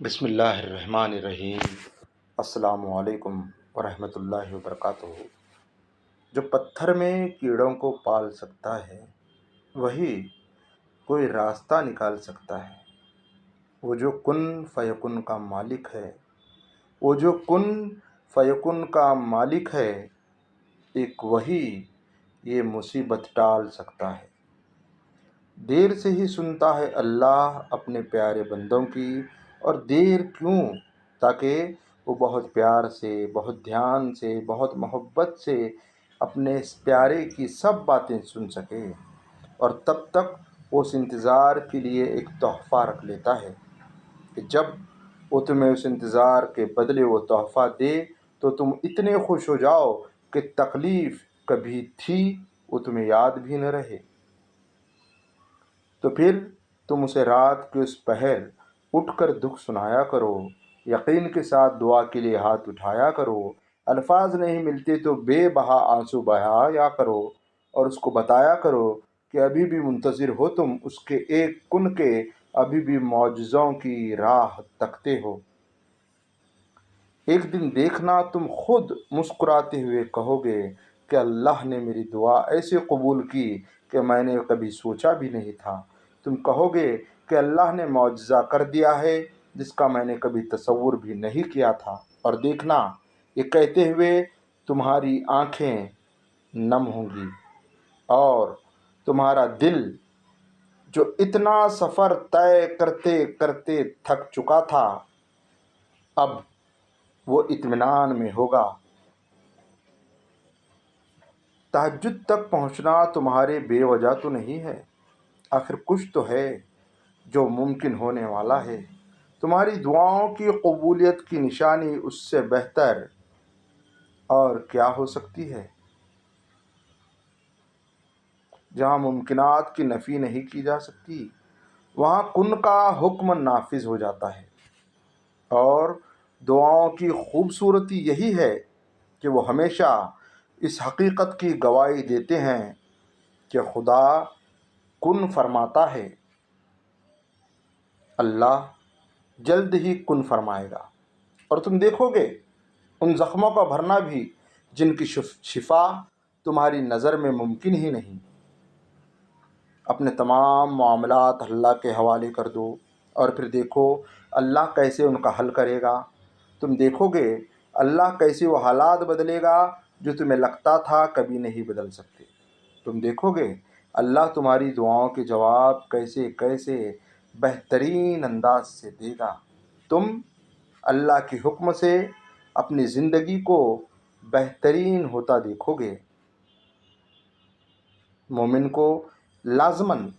بسم اللہ الرحمن الرحیم۔ السلام علیکم ورحمۃ اللہ وبرکاتہ۔ جو پتھر میں کیڑوں کو پال سکتا ہے وہی کوئی راستہ نکال سکتا ہے۔ وہ جو کن فیکن کا مالک ہے ایک وہی یہ مصیبت ٹال سکتا ہے۔ دیر سے ہی سنتا ہے اللہ اپنے پیارے بندوں کی، اور دیر کیوں؟ تاکہ وہ بہت پیار سے، بہت دھیان سے، بہت محبت سے اپنے اس پیارے کی سب باتیں سن سکے، اور تب تک وہ اس انتظار کے لیے ایک تحفہ رکھ لیتا ہے کہ جب وہ تمہیں اس انتظار کے بدلے وہ تحفہ دے تو تم اتنے خوش ہو جاؤ کہ تکلیف کبھی تھی وہ تمہیں یاد بھی نہ رہے۔ تو پھر تم اسے رات کے اس پہر اٹھ کر دکھ سنایا کرو، یقین کے ساتھ دعا کے لیے ہاتھ اٹھایا کرو، الفاظ نہیں ملتے تو بے بہا آنسو بہایا کرو، اور اس کو بتایا کرو کہ ابھی بھی منتظر ہو تم اس کے ایک کن کے، ابھی بھی معجزوں کی راہ تکتے ہو۔ ایک دن دیکھنا تم خود مسکراتے ہوئے کہو گے کہ اللہ نے میری دعا ایسے قبول کی کہ میں نے کبھی سوچا بھی نہیں تھا۔ تم کہو گے کہ اللہ نے معجزہ کر دیا ہے جس کا میں نے کبھی تصور بھی نہیں کیا تھا، اور دیکھنا یہ کہتے ہوئے تمہاری آنکھیں نم ہوں گی، اور تمہارا دل جو اتنا سفر طے کرتے کرتے تھک چکا تھا اب وہ اطمینان میں ہوگا۔ تہجد تک پہنچنا تمہارے بے وجہ تو نہیں ہے، آخر کچھ تو ہے جو ممکن ہونے والا ہے۔ تمہاری دعاؤں کی قبولیت کی نشانی اس سے بہتر اور کیا ہو سکتی ہے؟ جہاں ممکنات کی نفی نہیں کی جا سکتی وہاں کن کا حکم نافذ ہو جاتا ہے، اور دعاؤں کی خوبصورتی یہی ہے کہ وہ ہمیشہ اس حقیقت کی گواہی دیتے ہیں کہ خدا کن فرماتا ہے، اللہ جلد ہی کن فرمائے گا، اور تم دیکھو گے ان زخموں کا بھرنا بھی جن کی شفا تمہاری نظر میں ممکن ہی نہیں۔ اپنے تمام معاملات اللہ کے حوالے کر دو، اور پھر دیکھو اللہ کیسے ان کا حل کرے گا۔ تم دیکھو گے اللہ کیسے وہ حالات بدلے گا جو تمہیں لگتا تھا کبھی نہیں بدل سکتے۔ تم دیکھو گے اللہ تمہاری دعاؤں کے جواب کیسے کیسے بہترین انداز سے دے گا۔ تم اللہ کے حکم سے اپنی زندگی کو بہترین ہوتا دیکھو گے۔ مومن کو لازماً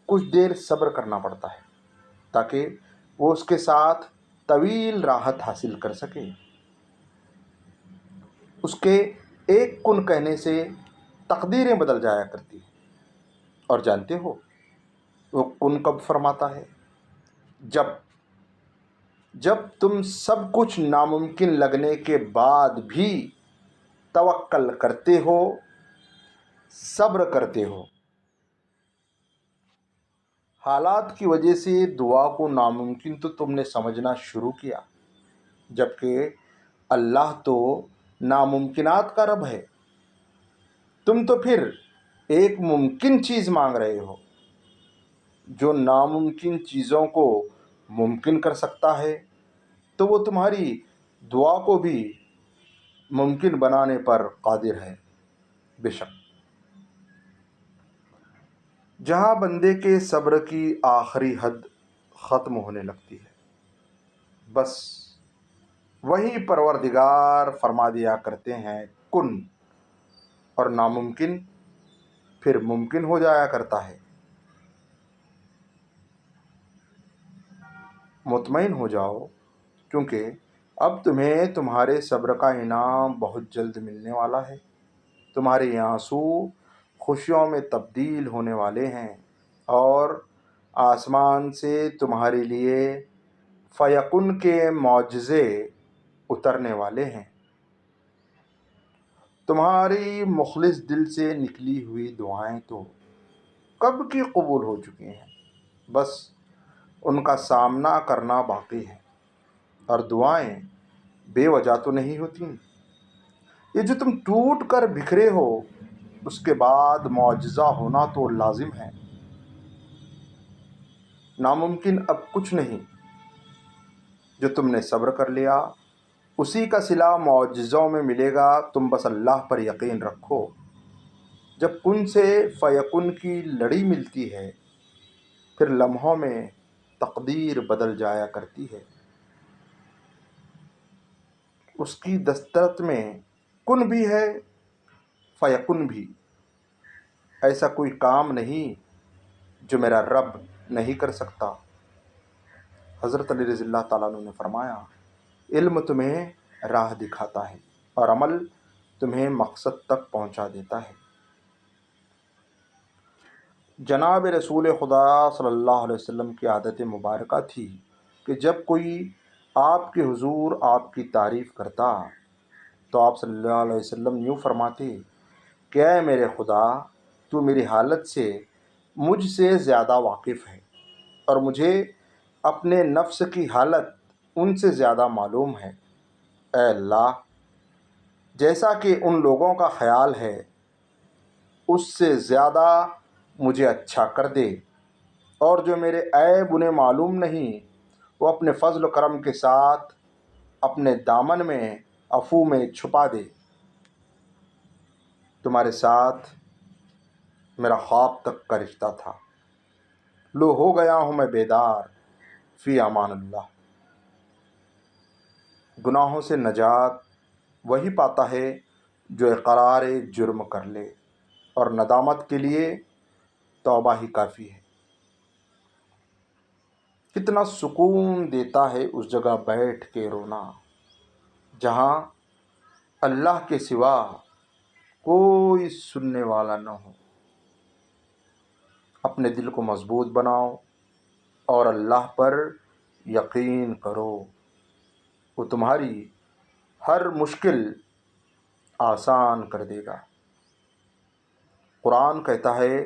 کچھ دیر صبر کرنا پڑتا ہے تاکہ وہ اس کے ساتھ طویل راحت حاصل کر سکے۔ اس کے ایک کن کہنے سے تقدیریں بدل جایا کرتی ہیں، اور جانتے ہو وہ کن کب فرماتا ہے؟ جب تم سب کچھ ناممکن لگنے کے بعد بھی توکل کرتے ہو، صبر کرتے ہو۔ حالات کی وجہ سے دعا کو ناممکن تو تم نے سمجھنا شروع کیا، جبکہ اللہ تو ناممکنات کا رب ہے۔ تم تو پھر ایک ممکن چیز مانگ رہے ہو جو ناممکن چیزوں کو ممکن کر سکتا ہے، تو وہ تمہاری دعا کو بھی ممکن بنانے پر قادر ہے۔ بے شک جہاں بندے کے صبر کی آخری حد ختم ہونے لگتی ہے، بس وہی پروردگار فرما دیا کرتے ہیں کن، اور ناممکن پھر ممکن ہو جایا کرتا ہے۔ مطمئن ہو جاؤ، کیونکہ اب تمہیں تمہارے صبر کا انعام بہت جلد ملنے والا ہے۔ تمہارے یہ آنسو خوشیوں میں تبدیل ہونے والے ہیں، اور آسمان سے تمہارے لیے فیکن کے معجزے اترنے والے ہیں۔ تمہاری مخلص دل سے نکلی ہوئی دعائیں تو کب کی قبول ہو چکی ہیں، بس ان کا سامنا کرنا باقی ہے۔ اور دعائیں بے وجہ تو نہیں ہوتی۔ یہ جو تم ٹوٹ کر بکھرے ہو، اس کے بعد معجزہ ہونا تو لازم ہے۔ ناممکن اب کچھ نہیں۔ جو تم نے صبر کر لیا، اسی کا صلہ معجزوں میں ملے گا۔ تم بس اللہ پر یقین رکھو۔ جب کن سے فیکن کی لڑی ملتی ہے، پھر لمحوں میں تقدیر بدل جایا کرتی ہے۔ اس کی دسترت میں کن بھی ہے، فیکن بھی۔ ایسا کوئی کام نہیں جو میرا رب نہیں کر سکتا۔ حضرت علی رضی اللہ تعالیٰ عنہ نے فرمایا، علم تمہیں راہ دکھاتا ہے اور عمل تمہیں مقصد تک پہنچا دیتا ہے۔ جناب رسول خدا صلی اللہ علیہ وسلم کی عادت مبارکہ تھی کہ جب کوئی آپ کے حضور آپ کی تعریف کرتا تو آپ صلی اللہ علیہ وسلم یوں فرماتے کہ اے میرے خدا، تو میری حالت سے مجھ سے زیادہ واقف ہے اور مجھے اپنے نفس کی حالت ان سے زیادہ معلوم ہے۔ اے اللہ، جیسا کہ ان لوگوں کا خیال ہے اس سے زیادہ مجھے اچھا کر دے، اور جو میرے عیب انہیں معلوم نہیں، وہ اپنے فضل و کرم کے ساتھ اپنے دامن میں عفو میں چھپا دے۔ تمہارے ساتھ میرا خواب تک کا رشتہ تھا، لو ہو گیا ہوں میں بیدار، فی امان اللہ۔ گناہوں سے نجات وہی پاتا ہے جو اقرار جرم کر لے، اور ندامت کے لیے توبہ ہی کافی ہے۔ کتنا سکون دیتا ہے اس جگہ بیٹھ کے رونا جہاں اللہ کے سوا کوئی سننے والا نہ ہو۔ اپنے دل کو مضبوط بناؤ اور اللہ پر یقین کرو، وہ تمہاری ہر مشکل آسان کر دے گا۔ قرآن کہتا ہے،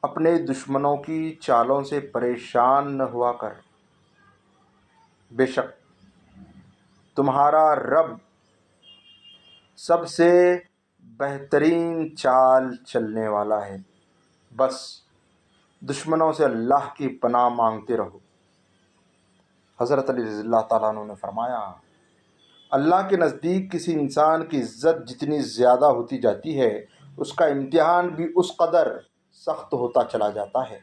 اپنے دشمنوں کی چالوں سے پریشان نہ ہوا کر، بے شک تمہارا رب سب سے بہترین چال چلنے والا ہے۔ بس دشمنوں سے اللہ کی پناہ مانگتے رہو۔ حضرت علی رضی اللہ تعالیٰ عنہ نے فرمایا، اللہ کے نزدیک کسی انسان کی عزت جتنی زیادہ ہوتی جاتی ہے، اس کا امتحان بھی اس قدر سخت ہوتا چلا جاتا ہے۔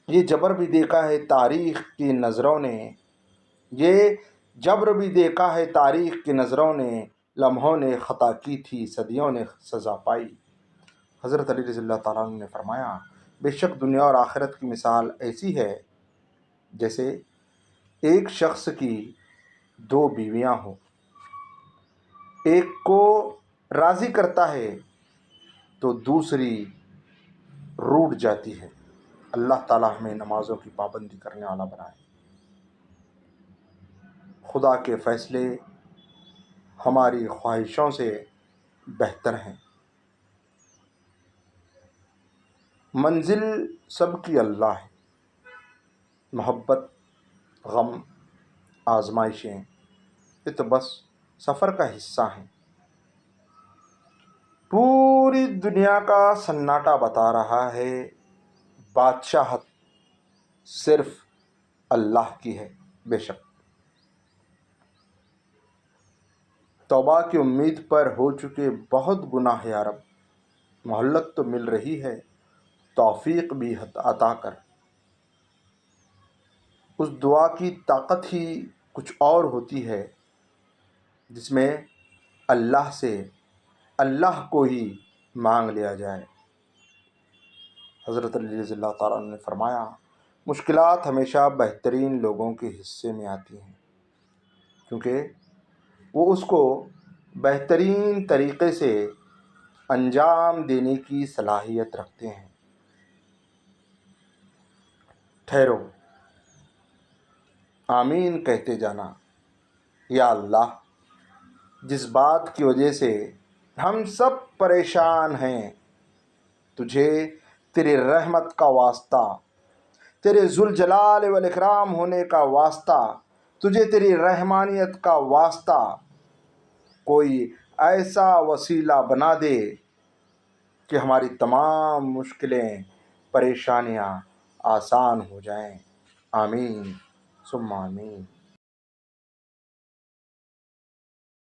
یہ جبر بھی دیکھا ہے تاریخ کی نظروں نے، لمحوں نے خطا کی تھی، صدیوں نے سزا پائی۔ حضرت علی رضی اللہ تعالیٰ عنہ نے فرمایا، بے شک دنیا اور آخرت کی مثال ایسی ہے جیسے ایک شخص کی دو بیویاں ہوں، ایک کو راضی کرتا ہے تو دوسری روٹھ جاتی ہے۔ اللہ تعالیٰ ہمیں نمازوں کی پابندی کرنے والا بنائے۔ خدا کے فیصلے ہماری خواہشوں سے بہتر ہیں۔ منزل سب کی اللہ ہے، محبت، غم، آزمائشیں یہ تو بس سفر کا حصہ ہیں۔ پوری دنیا کا سناٹا بتا رہا ہے، بادشاہت صرف اللہ کی ہے۔ بے شک توبہ کی امید پر ہو چکے بہت گناہ یا رب، مہلت تو مل رہی ہے، توفیق بھی عطا کر۔ اس دعا کی طاقت ہی کچھ اور ہوتی ہے جس میں اللہ سے اللہ کو ہی مانگ لیا جائے۔ حضرت علی رضی اللہ تعالیٰ عنہ نے فرمایا، مشکلات ہمیشہ بہترین لوگوں کے حصے میں آتی ہیں، کیونکہ وہ اس کو بہترین طریقے سے انجام دینے کی صلاحیت رکھتے ہیں۔ ٹھہرو، آمین کہتے جانا۔ یا اللہ، جس بات کی وجہ سے ہم سب پریشان ہیں، تجھے تیری رحمت کا واسطہ تیرے ذوالجلال والاکرام ہونے کا واسطہ، تجھے تیری رحمانیت کا واسطہ کوئی ایسا وسیلہ بنا دے کہ ہماری تمام مشکلیں، پریشانیاں آسان ہو جائیں۔ آمین ثم آمین۔